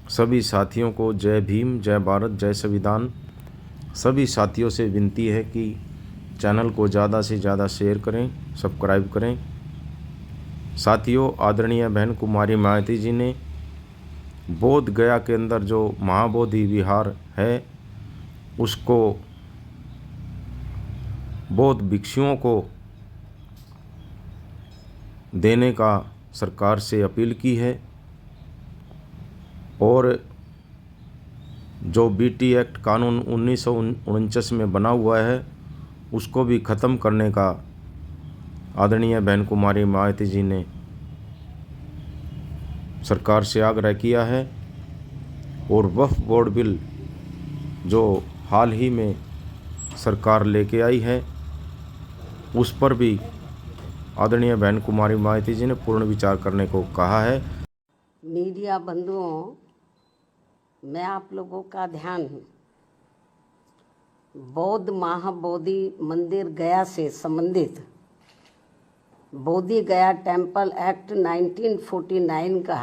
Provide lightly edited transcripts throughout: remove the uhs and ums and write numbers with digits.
सभी साथियों को जय भीम, जय भारत, जय संविधान। सभी साथियों से विनती है कि चैनल को ज़्यादा से ज़्यादा शेयर करें, सब्सक्राइब करें। साथियों, आदरणीय बहन कुमारी मायावती जी ने बोध गया के अंदर जो महाबोधि विहार है उसको बौद्ध भिक्षुओं को देने का सरकार से अपील की है और जो बीटी एक्ट कानून 1949 में बना हुआ है उसको भी ख़त्म करने का आदरणीय बहन कुमारी मायावती जी ने सरकार से आग्रह किया है। और वक्फ बोर्ड बिल जो हाल ही में सरकार लेके आई है उस पर भी आदरणीय बहन कुमारी मायावती जी ने पूर्ण विचार करने को कहा है। मीडिया बंधुओं, मैं आप लोगों का ध्यान बौद्ध महाबोधि मंदिर गया से संबंधित बोधि गया टेम्पल एक्ट 1949 का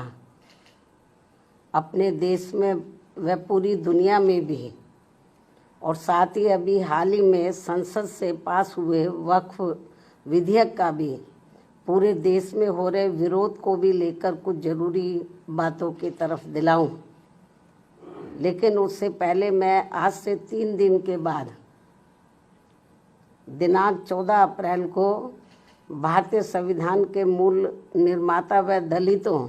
अपने देश में व पूरी दुनिया में भी और साथ ही अभी हाल ही में संसद से पास हुए वक्फ विधेयक का भी पूरे देश में हो रहे विरोध को भी लेकर कुछ जरूरी बातों की तरफ दिलाऊं। लेकिन उससे पहले मैं आज से 3 दिन के बाद दिनांक 14 अप्रैल को भारतीय संविधान के मूल निर्माता व दलितों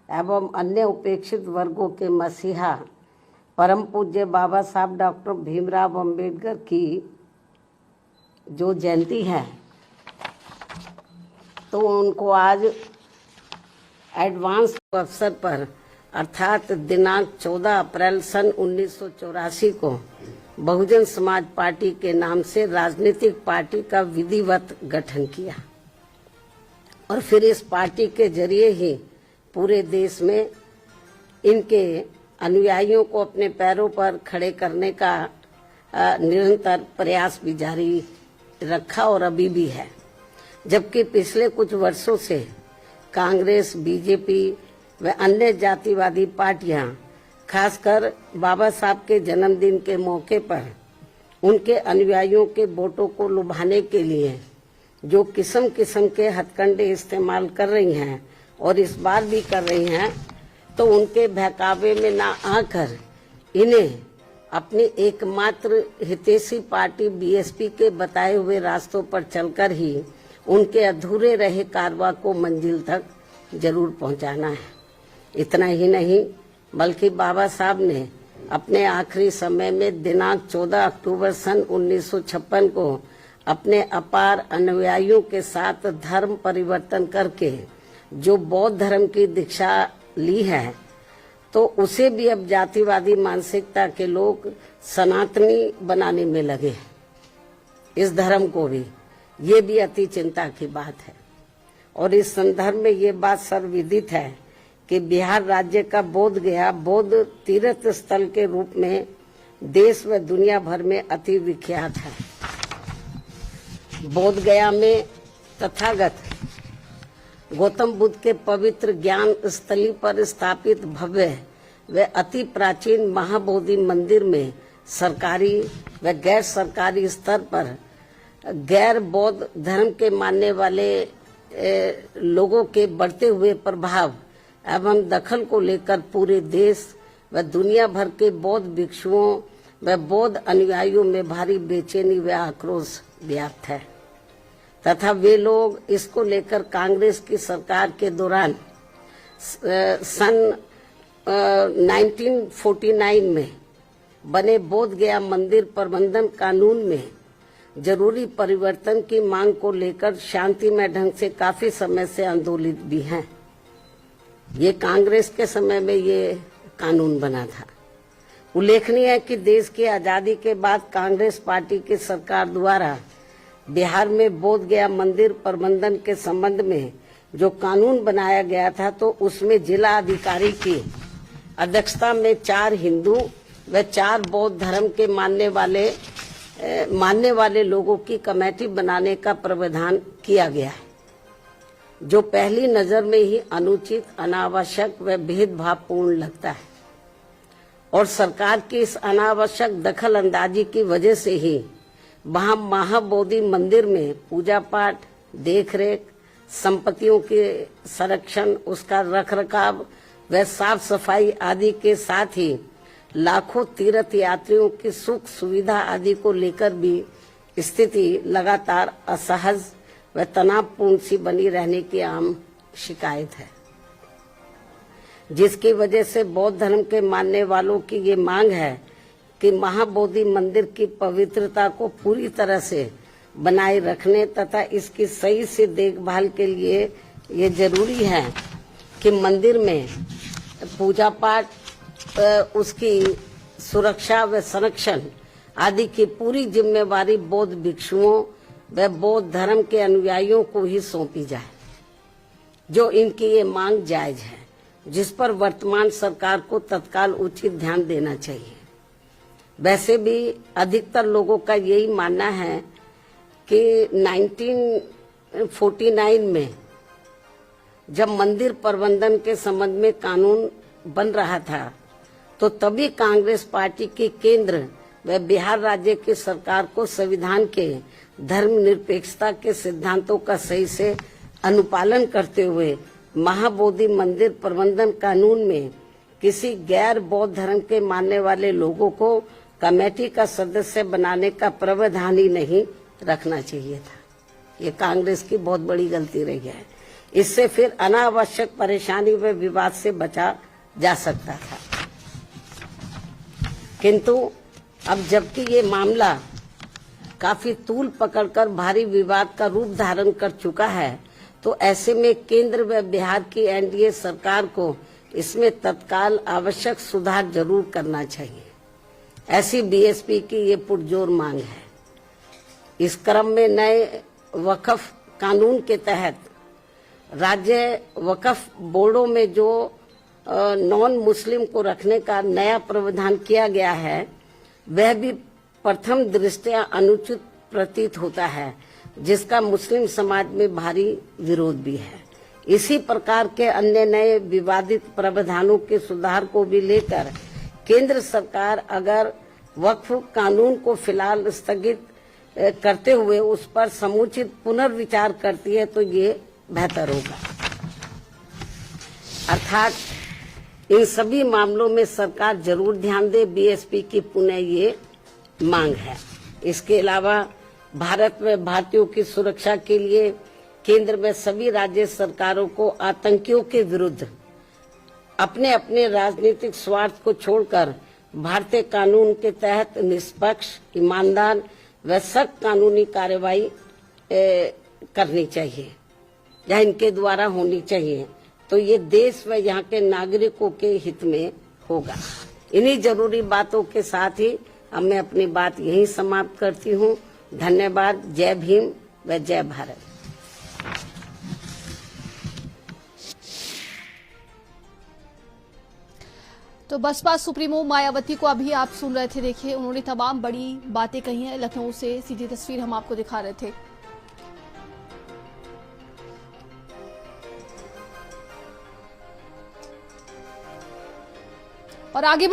एवं अन्य उपेक्षित वर्गों के मसीहा परम पूज्य बाबा साहब डॉक्टर भीमराव अंबेडकर की जो जयंती है तो उनको आज एडवांस अवसर पर अर्थात दिनांक 14 अप्रैल सन 1984 को बहुजन समाज पार्टी के नाम से राजनीतिक पार्टी का विधिवत गठन किया और फिर इस पार्टी के जरिए ही पूरे देश में इनके अनुयायियों को अपने पैरों पर खड़े करने का निरंतर प्रयास भी जारी रखा और अभी भी है। जबकि पिछले कुछ वर्षों से कांग्रेस, बीजेपी व अन्य जातिवादी पार्टियां खासकर बाबा साहब के जन्मदिन के मौके पर उनके अनुयायियों के वोटों को लुभाने के लिए जो किस्म किस्म के हथकंडे इस्तेमाल कर रही हैं और इस बार भी कर रही हैं, तो उनके बहकावे में ना आकर इन्हें अपनी एकमात्र हितैषी पार्टी बीएसपी के बताए हुए रास्तों पर चलकर ही उनके अधूरे रहे कारवां को मंजिल तक जरूर पहुंचाना है। इतना ही नहीं बल्कि बाबा साहब ने अपने आखिरी समय में दिनांक 14 अक्टूबर सन 1956 को अपने अपार अनुयायियों के साथ धर्म परिवर्तन करके जो बौद्ध धर्म की दीक्षा ली है तो उसे भी अब जातिवादी मानसिकता के लोग सनातनी बनाने में लगे। इस धर्म को भी, ये भी अति चिंता की बात है। और इस संदर्भ में ये बात सर्वविदित है कि बिहार राज्य का बोध गया बौद्ध तीर्थ स्थल के रूप में देश व दुनिया भर में अति विख्यात है। बोध गया में तथागत गौतम बुद्ध के पवित्र ज्ञान स्थली पर स्थापित भव्य व अति प्राचीन महाबोधि मंदिर में सरकारी व गैर सरकारी स्तर पर गैर बौद्ध धर्म के मानने वाले लोगों के बढ़ते हुए प्रभाव एवं दखल को लेकर पूरे देश व दुनिया भर के बौद्ध भिक्षुओं व बौद्ध अनुयायियों में भारी बेचैनी व आक्रोश व्याप्त है तथा वे लोग इसको लेकर कांग्रेस की सरकार के दौरान सन 1949 में बने बोध गया मंदिर प्रबंधन कानून में जरूरी परिवर्तन की मांग को लेकर शांतिमय ढंग से काफी समय से आंदोलित भी हैं। ये कांग्रेस के समय में ये कानून बना था। उल्लेखनीय है कि देश की आजादी के बाद कांग्रेस पार्टी की सरकार द्वारा बिहार में बोध गया मंदिर प्रबंधन के संबंध में जो कानून बनाया गया था तो उसमें जिला अधिकारी की अध्यक्षता में 4 हिंदू व 4 बौद्ध धर्म के मानने वाले लोगों की कमेटी बनाने का प्रावधान किया गया है, जो पहली नजर में ही अनुचित, अनावश्यक व भेदभावपूर्ण लगता है। और सरकार की इस अनावश्यक दखल अंदाजी की वजह से ही वहां महाबोधि मंदिर में पूजा पाठ, देखरेख, संपत्तियों के संरक्षण, उसका रखरखाव व साफ सफाई आदि के साथ ही लाखों तीर्थ यात्रियों की सुख सुविधा आदि को लेकर भी स्थिति लगातार असहज व तनावपूर्ण सी बनी रहने की आम शिकायत है, जिसकी वजह से बौद्ध धर्म के मानने वालों की ये मांग है कि महाबोधि मंदिर की पवित्रता को पूरी तरह से बनाए रखने तथा इसकी सही से देखभाल के लिए ये जरूरी है कि मंदिर में पूजा पाठ, उसकी सुरक्षा व संरक्षण आदि की पूरी जिम्मेवारी बौद्ध भिक्षुओं व बौद्ध धर्म के अनुयायियों को ही सौंपी जाए, जो इनकी ये मांग जायज है, जिस पर वर्तमान सरकार को तत्काल उचित ध्यान देना चाहिए। वैसे भी अधिकतर लोगों का यही मानना है कि 1949 में जब मंदिर प्रबंधन के संबंध में कानून बन रहा था, तो तभी कांग्रेस पार्टी की केंद्र व बिहार राज्य की सरकार को संविधान के धर्मनिरपेक्षता के सिद्धांतों का सही से अनुपालन करते हुए महाबोधि मंदिर प्रबंधन कानून में किसी गैर बौद्ध धर्म के मानने वाले लोगों को कमेटी का सदस्य बनाने का प्रावधान ही नहीं रखना चाहिए था। ये कांग्रेस की बहुत बड़ी गलती रही है। इससे फिर अनावश्यक परेशानी व विवाद से बचा जा सकता था, किंतु अब जबकि ये मामला काफी तूल पकड़कर भारी विवाद का रूप धारण कर चुका है, तो ऐसे में केंद्र व बिहार की एनडीए सरकार को इसमें तत्काल आवश्यक सुधार जरूर करना चाहिए। ऐसी बीएसपी की ये पुरजोर मांग है। इस क्रम में नए वक्फ कानून के तहत राज्य वक्फ बोर्डों में जो नॉन मुस्लिम को रखने का नया प्रावधान किया गया है, वह भी प्रथम दृष्टया अनुचित प्रतीत होता है, जिसका मुस्लिम समाज में भारी विरोध भी है। इसी प्रकार के अन्य नए विवादित प्रावधानों के सुधार को भी लेकर केंद्र सरकार अगर वक्फ कानून को फिलहाल स्थगित करते हुए उस पर समुचित पुनर्विचार करती है, तो ये बेहतर होगा। अर्थात इन सभी मामलों में सरकार जरूर ध्यान दे, बीएसपी की पुनः ये मांग है। इसके अलावा भारत में भारतीयों की सुरक्षा के लिए केंद्र में सभी राज्य सरकारों को आतंकियों के विरुद्ध अपने अपने राजनीतिक स्वार्थ को छोड़कर भारतीय कानून के तहत निष्पक्ष, ईमानदार व सख्त कानूनी कार्रवाई करनी चाहिए या इनके द्वारा होनी चाहिए, तो ये देश व यहाँ के नागरिकों के हित में होगा। इन्हीं जरूरी बातों के साथ ही अब मैं अपनी बात यहीं समाप्त करती हूँ। धन्यवाद। जय भीम व जय भारत। तो बसपा सुप्रीमो मायावती को अभी आप सुन रहे थे। देखिए, उन्होंने तमाम बड़ी बातें कही हैं। लखनऊ से सीधी तस्वीर हम आपको दिखा रहे थे। और आगे